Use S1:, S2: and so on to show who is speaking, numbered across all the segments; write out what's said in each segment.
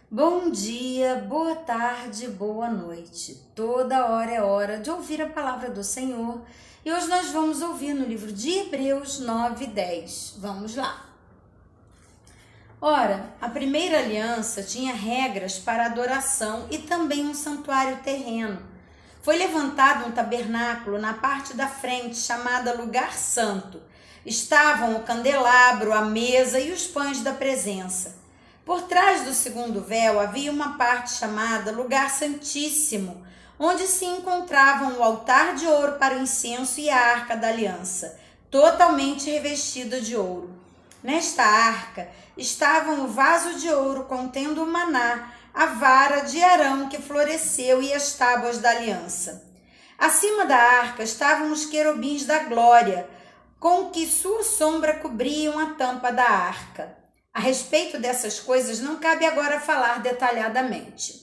S1: Bom dia, boa tarde, boa noite. Toda hora é hora de ouvir a palavra do Senhor. E hoje nós vamos ouvir no livro de Hebreus 9:10. Vamos lá. Ora, a primeira aliança tinha regras para adoração e também um santuário terreno. Foi levantado um tabernáculo na parte da frente, chamada Lugar Santo. Estavam o candelabro, a mesa e os pães da presença. Por trás do segundo véu havia uma parte chamada Lugar Santíssimo, onde se encontravam o altar de ouro para o incenso e a arca da aliança, totalmente revestida de ouro. Nesta arca estavam o vaso de ouro contendo o maná, a vara de Arão que floresceu e as tábuas da aliança. Acima da arca estavam os querubins da glória, com que sua sombra cobriam a tampa da arca. A respeito dessas coisas não cabe agora falar detalhadamente.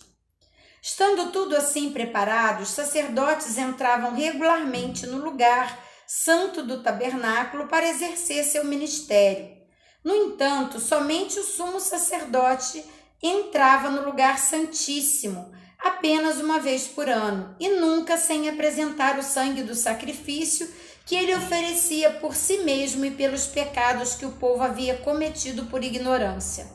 S1: Estando tudo assim preparado, os sacerdotes entravam regularmente no lugar santo do tabernáculo para exercer seu ministério. No entanto, somente o sumo sacerdote entrava no lugar santíssimo apenas uma vez por ano e nunca sem apresentar o sangue do sacrifício que ele oferecia por si mesmo e pelos pecados que o povo havia cometido por ignorância.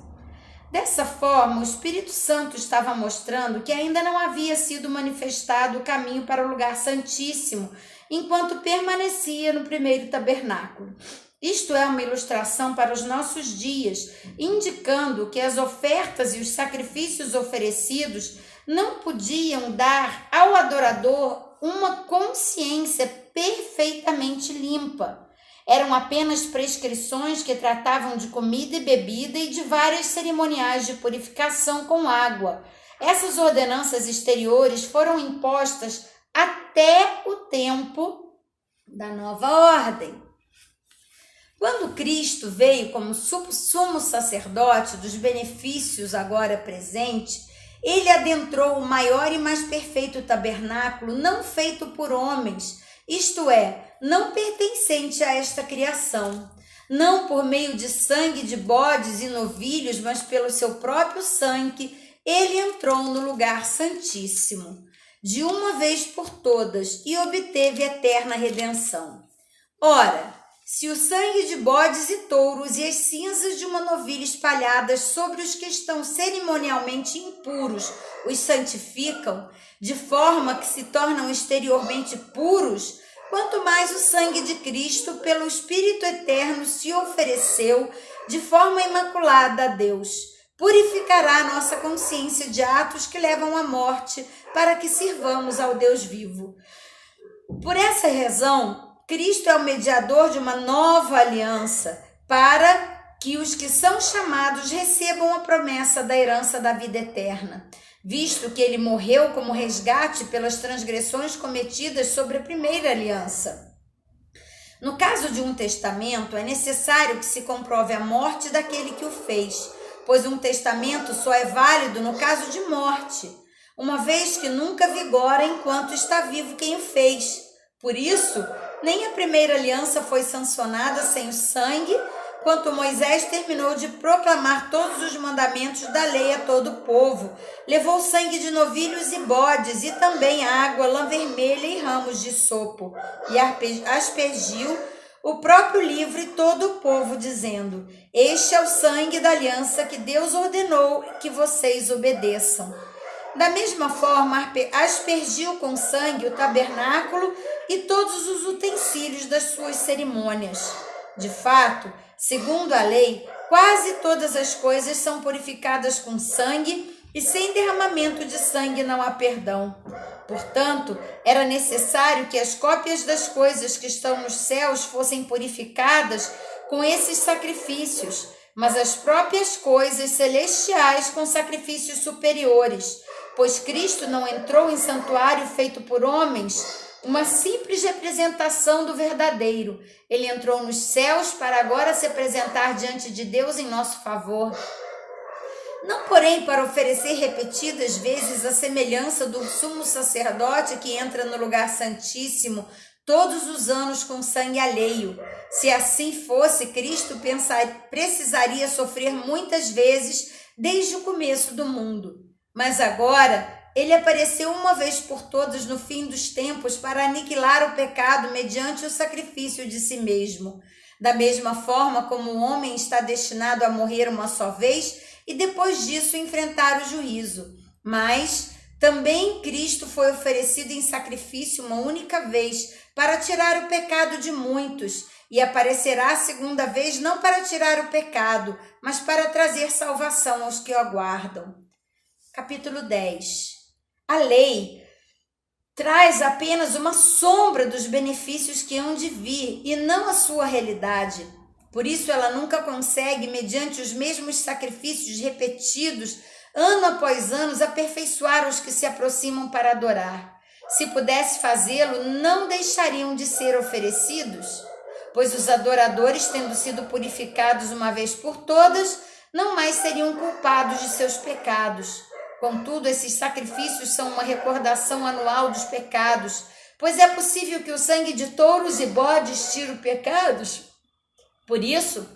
S1: Dessa forma, o Espírito Santo estava mostrando que ainda não havia sido manifestado o caminho para o lugar santíssimo, enquanto permanecia no primeiro tabernáculo. Isto é uma ilustração para os nossos dias, indicando que as ofertas e os sacrifícios oferecidos não podiam dar ao adorador uma consciência perfeitamente limpa. Eram apenas prescrições que tratavam de comida e bebida e de várias cerimoniais de purificação com água. Essas ordenanças exteriores foram impostas até o tempo da nova ordem. Quando Cristo veio como sumo sacerdote dos benefícios agora presentes, ele adentrou o maior e mais perfeito tabernáculo não feito por homens, isto é, não pertencente a esta criação. Não por meio de sangue de bodes e novilhos, mas pelo seu próprio sangue, ele entrou no lugar santíssimo, de uma vez por todas, e obteve eterna redenção. Ora, se o sangue de bodes e touros e as cinzas de uma novilha espalhadas sobre os que estão cerimonialmente impuros os santificam, de forma que se tornam exteriormente puros, quanto mais o sangue de Cristo, pelo Espírito Eterno, se ofereceu de forma imaculada a Deus, purificará a nossa consciência de atos que levam à morte, para que sirvamos ao Deus vivo. Por essa razão, Cristo é o mediador de uma nova aliança, para que os que são chamados recebam a promessa da herança da vida eterna, visto que ele morreu como resgate pelas transgressões cometidas sobre a primeira aliança. No caso de um testamento, é necessário que se comprove a morte daquele que o fez, pois um testamento só é válido no caso de morte, uma vez que nunca vigora enquanto está vivo quem o fez. Por isso, nem a primeira aliança foi sancionada sem o sangue, quando Moisés terminou de proclamar todos os mandamentos da lei a todo o povo. Levou sangue de novilhos e bodes, e também água, lã vermelha e ramos de sopo, e aspergiu o próprio livro e todo o povo, dizendo: Este é o sangue da aliança que Deus ordenou que vocês obedeçam. Da mesma forma, aspergiu com sangue o tabernáculo e todos os utensílios das suas cerimônias. De fato, segundo a lei, quase todas as coisas são purificadas com sangue, e sem derramamento de sangue não há perdão. Portanto, era necessário que as cópias das coisas que estão nos céus fossem purificadas com esses sacrifícios, mas as próprias coisas celestiais com sacrifícios superiores, pois Cristo não entrou em santuário feito por homens, uma simples representação do verdadeiro. Ele entrou nos céus para agora se apresentar diante de Deus em nosso favor. Não, porém, para oferecer repetidas vezes a semelhança do sumo sacerdote que entra no lugar santíssimo todos os anos com sangue alheio. Se assim fosse, Cristo precisaria sofrer muitas vezes desde o começo do mundo. Mas agora ele apareceu uma vez por todas no fim dos tempos para aniquilar o pecado mediante o sacrifício de si mesmo. Da mesma forma como o homem está destinado a morrer uma só vez e depois disso enfrentar o juízo. Mas também Cristo foi oferecido em sacrifício uma única vez para tirar o pecado de muitos e aparecerá a segunda vez não para tirar o pecado, mas para trazer salvação aos que o aguardam. Capítulo 10. A lei traz apenas uma sombra dos benefícios que hão de vir e não a sua realidade. Por isso ela nunca consegue, mediante os mesmos sacrifícios repetidos, ano após ano, aperfeiçoar os que se aproximam para adorar. Se pudesse fazê-lo, não deixariam de ser oferecidos, pois os adoradores, tendo sido purificados uma vez por todas, não mais seriam culpados de seus pecados. Contudo, esses sacrifícios são uma recordação anual dos pecados, pois é possível que o sangue de touros e bodes tire os pecados. Por isso,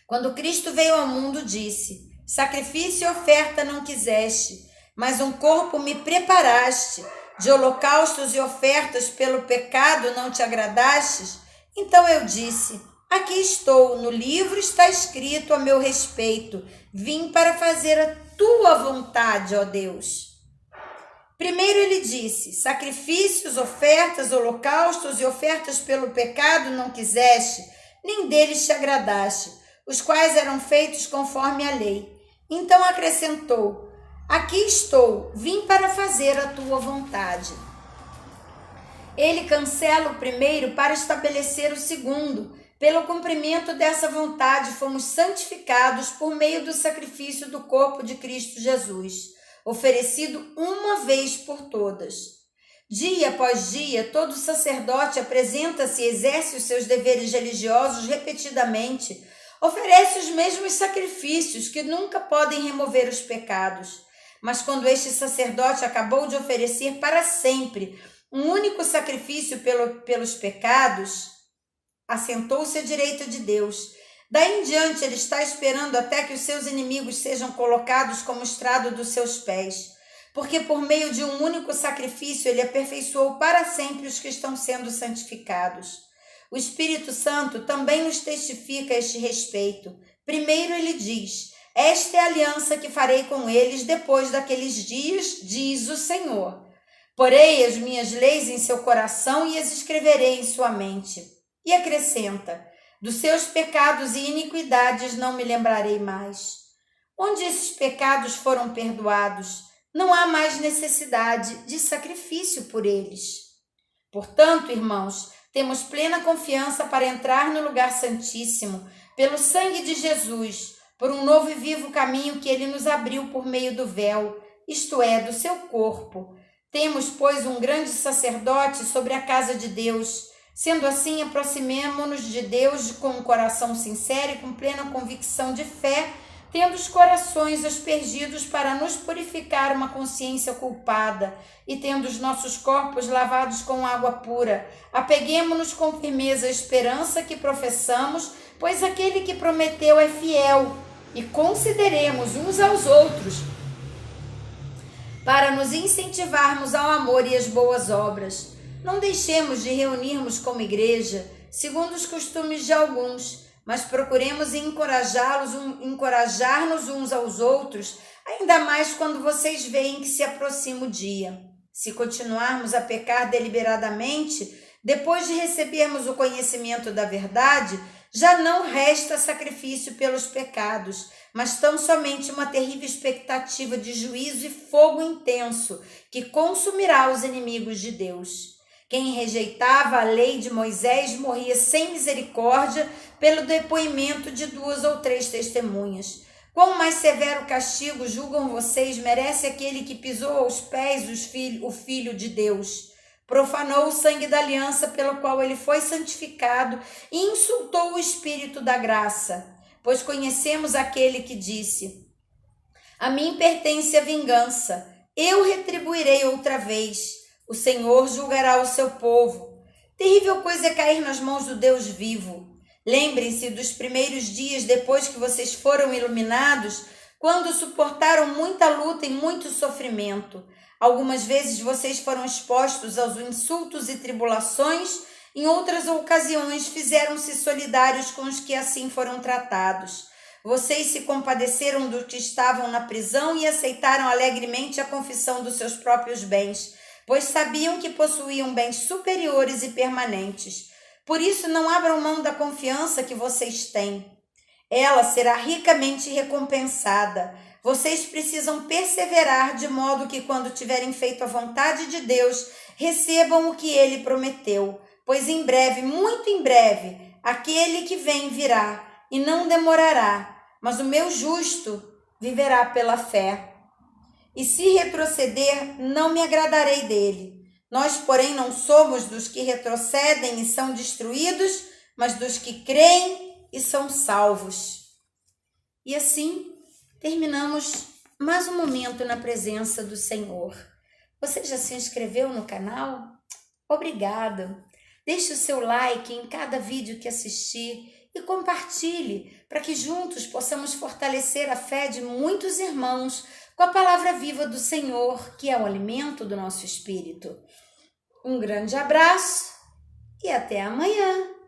S1: quando Cristo veio ao mundo, disse: sacrifício e oferta não quiseste, mas um corpo me preparaste. De holocaustos e ofertas pelo pecado não te agradastes? Então eu disse: aqui estou, no livro está escrito a meu respeito, vim para fazer a tua vontade, ó Deus. Primeiro ele disse: sacrifícios, ofertas, holocaustos e ofertas pelo pecado não quiseste, nem deles te agradaste, os quais eram feitos conforme a lei. Então acrescentou: aqui estou, vim para fazer a tua vontade. Ele cancela o primeiro para estabelecer o segundo. Pelo cumprimento dessa vontade, fomos santificados por meio do sacrifício do corpo de Cristo Jesus, oferecido uma vez por todas. Dia após dia, todo sacerdote apresenta-se e exerce os seus deveres religiosos repetidamente, oferece os mesmos sacrifícios que nunca podem remover os pecados. Mas quando este sacerdote acabou de oferecer para sempre um único sacrifício pelos pecados, assentou-se à direita de Deus. Daí em diante ele está esperando até que os seus inimigos sejam colocados como estrado dos seus pés, porque por meio de um único sacrifício ele aperfeiçoou para sempre os que estão sendo santificados. O Espírito Santo também nos testifica a este respeito. Primeiro ele diz: esta é a aliança que farei com eles depois daqueles dias, diz o Senhor. Porei as minhas leis em seu coração e as escreverei em sua mente. E acrescenta: dos seus pecados e iniquidades não me lembrarei mais. Onde esses pecados foram perdoados, não há mais necessidade de sacrifício por eles. Portanto, irmãos, temos plena confiança para entrar no lugar santíssimo, pelo sangue de Jesus, por um novo e vivo caminho que ele nos abriu por meio do véu, isto é, do seu corpo. Temos, pois, um grande sacerdote sobre a casa de Deus. Sendo assim, aproximemo-nos de Deus com um coração sincero e com plena convicção de fé, tendo os corações aspergidos para nos purificar uma consciência culpada e tendo os nossos corpos lavados com água pura. Apeguemo-nos com firmeza à esperança que professamos, pois aquele que prometeu é fiel, e consideremos uns aos outros para nos incentivarmos ao amor e às boas obras. Não deixemos de reunirmos como igreja, segundo os costumes de alguns, mas procuremos encorajar-nos uns aos outros, ainda mais quando vocês veem que se aproxima o dia. Se continuarmos a pecar deliberadamente, depois de recebermos o conhecimento da verdade, já não resta sacrifício pelos pecados, mas tão somente uma terrível expectativa de juízo e fogo intenso que consumirá os inimigos de Deus. Quem rejeitava a lei de Moisés morria sem misericórdia pelo depoimento de 2 ou 3 testemunhas. Quão mais severo castigo, julgam vocês, merece aquele que pisou aos pés o Filho de Deus, profanou o sangue da aliança pelo qual ele foi santificado e insultou o Espírito da graça? Pois conhecemos aquele que disse: a mim pertence a vingança, eu retribuirei outra vez. O Senhor julgará o seu povo. Terrível coisa é cair nas mãos do Deus vivo. Lembrem-se dos primeiros dias depois que vocês foram iluminados, quando suportaram muita luta e muito sofrimento. Algumas vezes vocês foram expostos aos insultos e tribulações, em outras ocasiões fizeram-se solidários com os que assim foram tratados. Vocês se compadeceram dos que estavam na prisão e aceitaram alegremente a confissão dos seus próprios bens, pois sabiam que possuíam bens superiores e permanentes. Por isso, não abram mão da confiança que vocês têm. Ela será ricamente recompensada. Vocês precisam perseverar de modo que, quando tiverem feito a vontade de Deus, recebam o que Ele prometeu. Pois em breve, muito em breve, aquele que vem virá e não demorará, mas o meu justo viverá pela fé. E se retroceder, não me agradarei dele. Nós, porém, não somos dos que retrocedem e são destruídos, mas dos que creem e são salvos. E assim, terminamos mais um momento na presença do Senhor. Você já se inscreveu no canal? Obrigada! Deixe o seu like em cada vídeo que assistir e compartilhe para que juntos possamos fortalecer a fé de muitos irmãos com a palavra viva do Senhor, que é o alimento do nosso espírito. Um grande abraço e até amanhã!